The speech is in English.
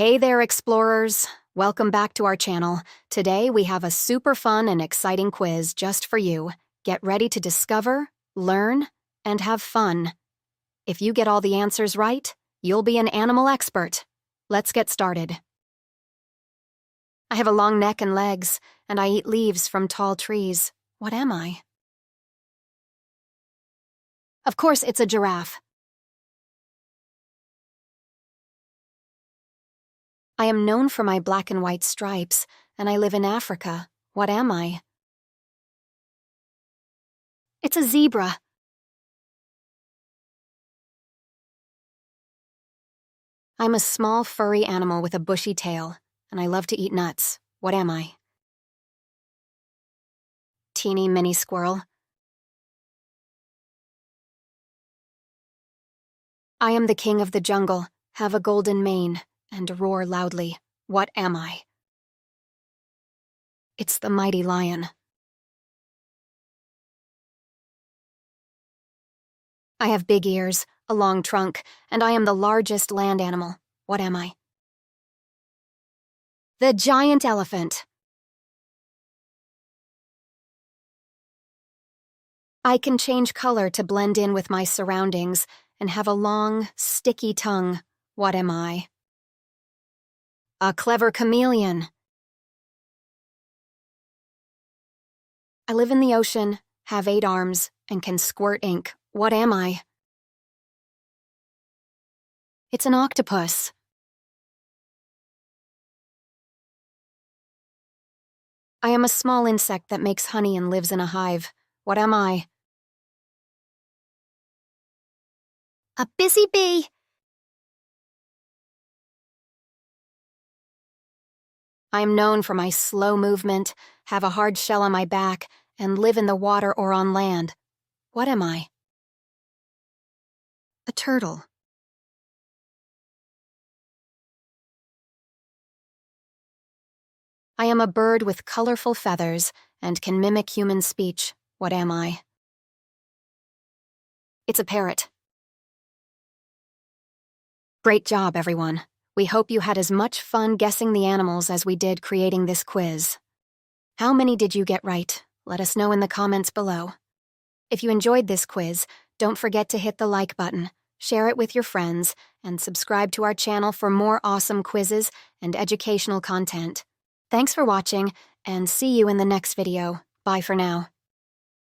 Hey there, explorers! Welcome back to our channel. Today we have a super fun and exciting quiz just for you. Get ready to discover, learn, and have fun. If you get all the answers right, you'll be an animal expert. Let's get started. I have a long neck and legs, and I eat leaves from tall trees. What am I? Of course, it's a giraffe. I am known for my black and white stripes, and I live in Africa. What am I? It's a zebra. I'm a small, furry animal with a bushy tail, and I love to eat nuts. What am I? Teeny mini squirrel. I am the king of the jungle, have a golden mane, and roar loudly. What am I? It's the mighty lion. I have big ears, a long trunk, and I am the largest land animal. What am I? The giant elephant. I can change color to blend in with my surroundings and have a long, sticky tongue. What am I? A clever chameleon. I live in the ocean, have 8 arms, and can squirt ink. What am I? It's an octopus. I am a small insect that makes honey and lives in a hive. What am I? A busy bee. I am known for my slow movement, have a hard shell on my back, and live in the water or on land. What am I? A turtle. I am a bird with colorful feathers and can mimic human speech. What am I? It's a parrot. Great job, everyone. We hope you had as much fun guessing the animals as we did creating this quiz. How many did you get right? Let us know in the comments below. If you enjoyed this quiz, don't forget to hit the like button, share it with your friends, and subscribe to our channel for more awesome quizzes and educational content. Thanks for watching, and see you in the next video. Bye for now.